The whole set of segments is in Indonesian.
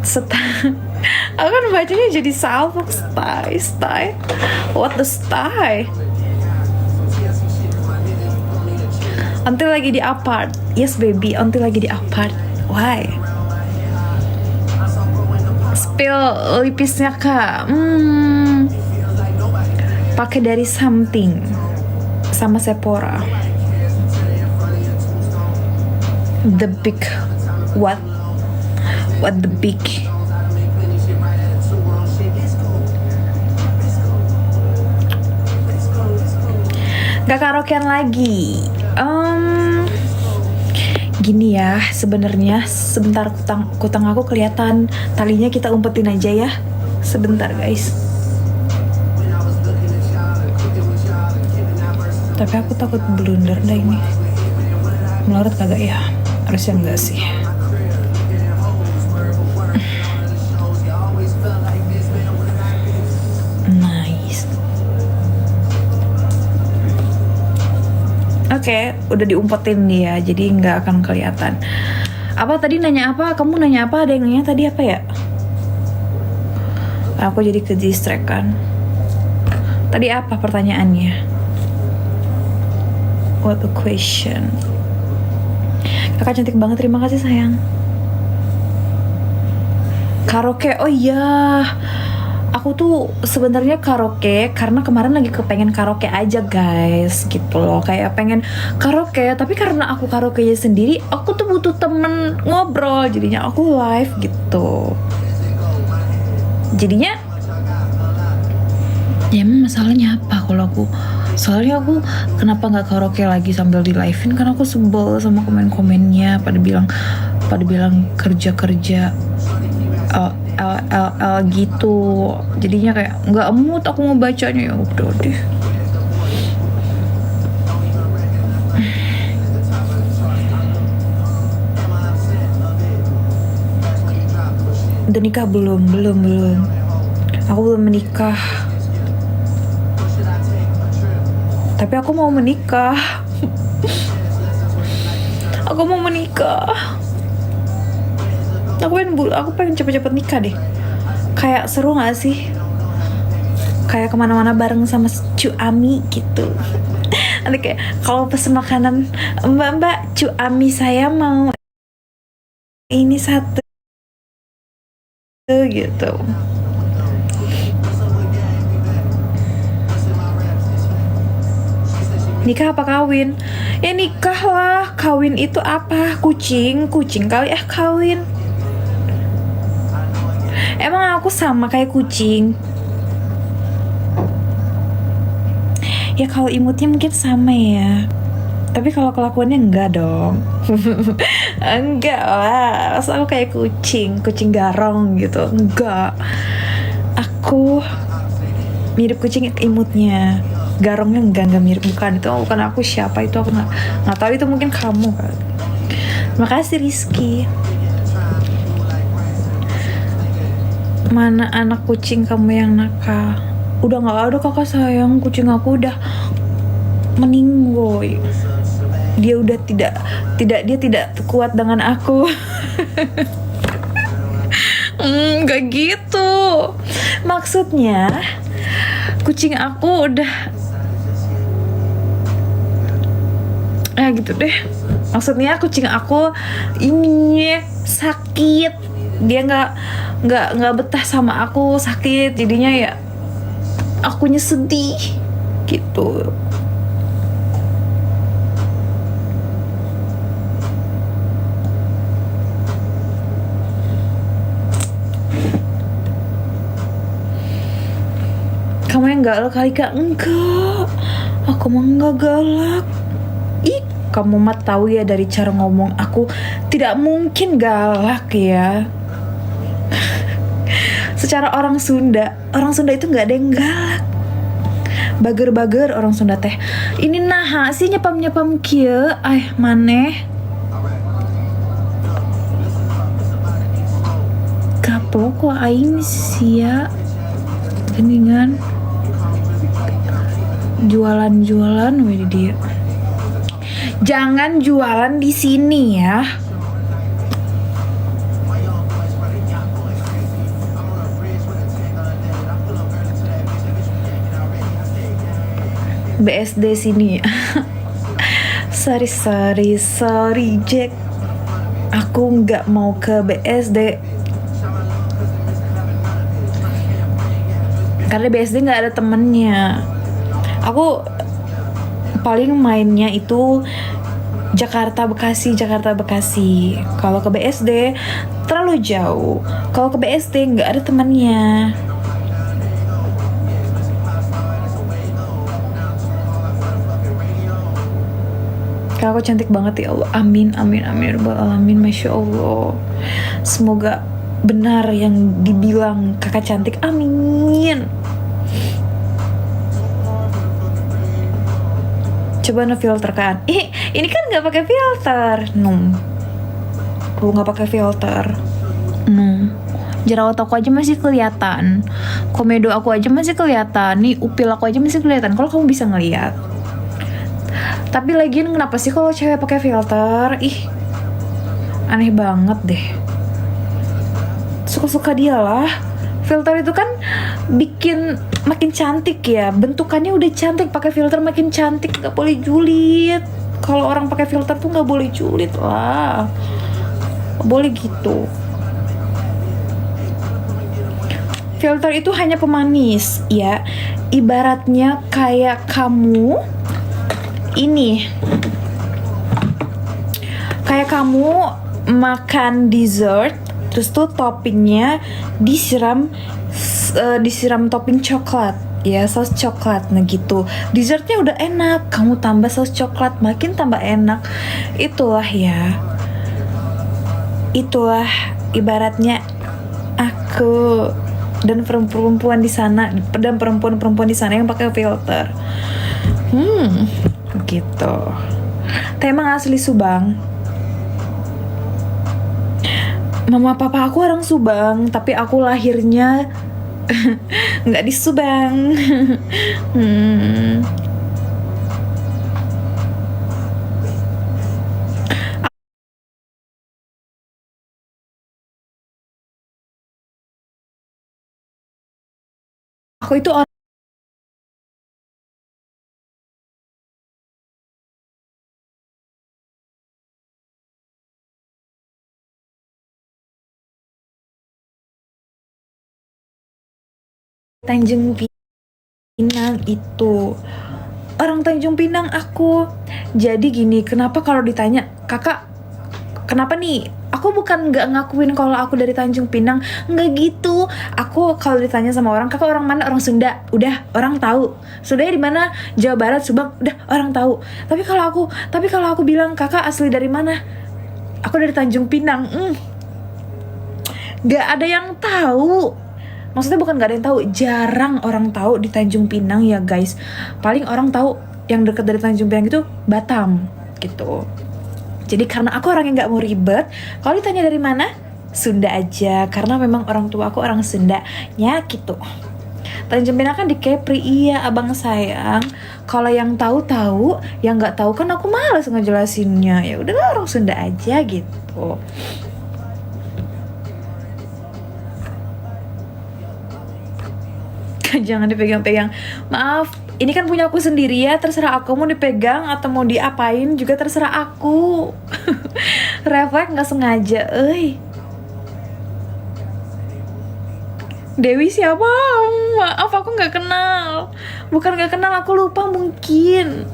Style. Aku kan bacanya jadi salfok style. What the style? Until lagi di apart. Yes baby, until lagi di apart. Why? Spill lipisnya kak. Pakai dari something sama Sephora. The big what the big. Gak karaokean lagi. Gini ya, sebenarnya sebentar kutang aku kelihatan talinya, kita umpetin aja ya. Sebentar guys. Tapi aku takut blunder dah ini. Melorot kagak ya? Harusnya enggak sih. Nice. Oke, udah diumpetin dia, jadi nggak akan kelihatan. Apa tadi nanya apa? Kamu nanya apa? Ada yang nanya tadi apa ya? Aku jadi ke-distract kan. Tadi apa pertanyaannya? What a question. Kakak cantik banget, terima kasih sayang. Karaoke, oh iya. Aku tuh sebenarnya karaoke karena kemarin lagi kepengen karaoke aja guys, gitu loh. Kayak pengen karaoke, tapi karena aku karaoke sendiri, aku tuh butuh temen ngobrol. Jadinya aku live gitu. Jadinya ya emang masalahnya apa kalau aku, soalnya aku kenapa nggak karaoke lagi sambil di live-in, karena aku sebel sama komen-komennya pada bilang kerja gitu. Jadinya kayak nggak mood aku ngebacanya. Ya udah deh. Udah nikah belum? Aku belum menikah. Tapi aku mau menikah. Aku pengen cepet-cepet nikah deh. Kayak seru gak sih? Kayak kemana-mana bareng sama cu Ami gitu. Nanti kayak kalau pesen makanan, mbak cu Ami saya mau ini satu gitu. Nikah apa kawin? Ya nikah lah. Kawin itu apa? Kucing kali kawin. Emang aku sama kayak kucing? Ya kalau imutnya mungkin sama ya. Tapi kalau kelakuannya enggak dong. Enggak lah. Masa aku kayak kucing garong gitu. Enggak. Aku mirip kucing imutnya. Garongnya enggak mirip, bukan. Itu bukan aku. Siapa itu aku nggak tahu. Itu mungkin kamu kan. Makasih Rizky. Mana anak kucing kamu yang nakal? Udah nggak ada kakak sayang, kucing aku udah meninggoy. Dia udah tidak kuat dengan aku. Nggak gitu. Maksudnya kucing aku udah gitu deh. Maksudnya kucing aku ini sakit. Dia nggak betah sama aku, sakit. Jadinya ya akunya sedih gitu. Kamu yang galak kali kak? Enggak, aku mah enggak galak. Ih, kamu mah tahu ya dari cara ngomong aku tidak mungkin galak ya. Secara orang Sunda itu nggak ada yang galak. Bager-bager orang Sunda teh. Ini naha sih nyepam kieu, maneh. Kapok kok aing sia. Geningan jualan we di dia. Jangan jualan di sini ya. BSD sini. Sorry Jack, aku nggak mau ke BSD karena BSD nggak ada temennya. Aku paling mainnya itu Jakarta Bekasi. Kalau ke BSD terlalu jauh. Kalau ke BSD nggak ada temannya. Kalau aku cantik banget ya Allah. Amin rabbal alamin. Masya Allah. Semoga benar yang dibilang kakak cantik. Amin. Coba ngefilter kan. Ini kan nggak pakai filter. Aku nggak pakai filter. Jerawat aku aja masih kelihatan. Komedo aku aja masih kelihatan. Nih upil aku aja masih kelihatan. Kalau kamu bisa ngeliat. Tapi lagian kenapa sih kalau cewek pakai filter? Aneh banget deh. Suka-suka dia lah. Filter itu kan bikin makin cantik ya. Bentukannya udah cantik, pakai filter makin cantik. Gak boleh julid. Kalau orang pakai filter tuh gak boleh julid lah. Gak boleh gitu. Filter itu hanya pemanis ya. Ibaratnya kayak kamu kayak kamu makan dessert, terus tuh toppingnya disiram topping coklat ya, saus coklat. Nah gitu, dessertnya udah enak, kamu tambah saus coklat makin tambah enak. Itulah ibaratnya aku dan perempuan di sana yang pakai filter. Gitu. Emang asli Subang. Mama papa aku orang Subang, tapi aku lahirnya nggak di Subang. Aku itu orang Tanjung Pinang itu. Orang Tanjung Pinang aku. Jadi gini, kenapa kalau ditanya, kakak, kenapa nih? Aku bukan nggak ngakuin kalau aku dari Tanjung Pinang, nggak gitu. Aku kalau ditanya sama orang, kakak orang mana? Orang Sunda, udah orang tahu. Sundanya di mana? Jawa Barat, Subang, udah orang tahu. Tapi kalau aku bilang kakak asli dari mana? Aku dari Tanjung Pinang. Nggak ada yang tahu. Maksudnya bukan gak ada yang tahu, jarang orang tahu di Tanjung Pinang ya guys. Paling orang tahu yang dekat dari Tanjung Pinang itu Batam gitu. Jadi karena aku orang yang gak mau ribet, kalau ditanya dari mana, Sunda aja. Karena memang orang tua aku orang Sundanya gitu. Tanjung Pinang kan di Kepri, iya abang sayang. Kalau yang tahu, yang nggak tahu kan aku malas ngejelasinnya. Ya udahlah orang Sunda aja gitu. Jangan dipegang-pegang. Maaf, ini kan punya aku sendiri ya. Terserah aku mau dipegang atau mau diapain juga terserah aku. Refleks nggak sengaja, Dewi siapa? Maaf, aku nggak kenal. Bukan nggak kenal, aku lupa mungkin.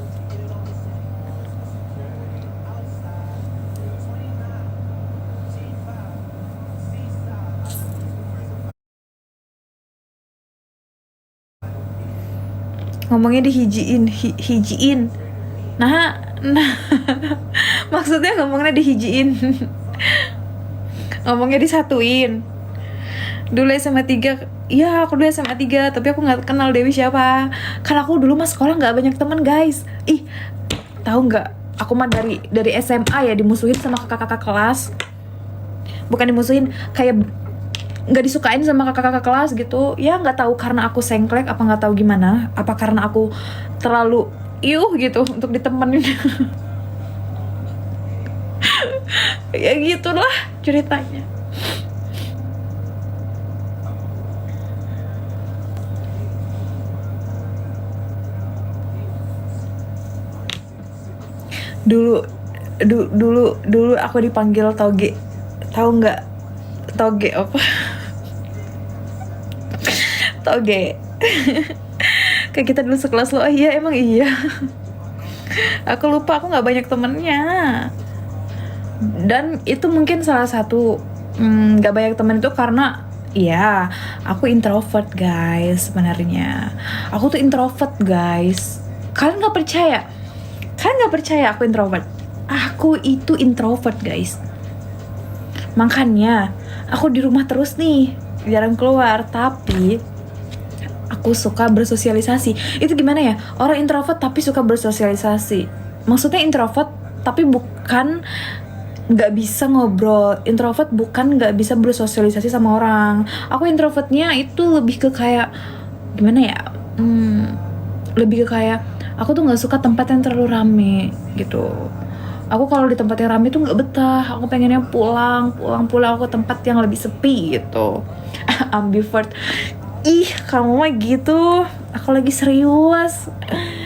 Ngomongnya dihijiin. Nah, maksudnya ngomongnya dihijiin. Ngomongnya disatuin. Dulu SMA 3, iya aku dulu SMA 3, tapi aku nggak kenal Dewi siapa. Karena aku dulu mas sekolah nggak banyak teman guys. Tahu nggak? Aku mah dari SMA ya dimusuhin sama kakak-kakak kelas. Bukan dimusuhin, kayak nggak disukain sama kakak-kakak kelas gitu. Ya nggak tahu karena aku sengklek apa nggak tahu gimana. Apa karena aku terlalu gitu untuk ditemenin. Ya gitulah ceritanya. dulu dulu aku dipanggil toge, tahu nggak toge apa? Toge. Kayak kita dulu sekelas lo. Oh iya, emang iya. Aku lupa, aku nggak banyak temennya. Dan itu mungkin salah satu nggak banyak temen itu karena ya aku introvert guys. Sebenarnya aku tuh introvert guys. Kalian nggak percaya? Kalian nggak percaya aku introvert? Aku itu introvert guys. Makanya aku di rumah terus nih, jarang keluar. Tapi aku suka bersosialisasi. Itu gimana ya? Orang introvert tapi suka bersosialisasi. Maksudnya introvert tapi bukan nggak bisa ngobrol. Introvert bukan nggak bisa bersosialisasi sama orang. Aku introvertnya itu lebih ke kayak gimana ya? Lebih ke kayak aku tuh nggak suka tempat yang terlalu rame gitu. Aku kalau di tempat yang rame tuh nggak betah. Aku pengennya pulang aku ke tempat yang lebih sepi gitu. Ambivert. Ih, kamu mah gitu. Aku lagi serius.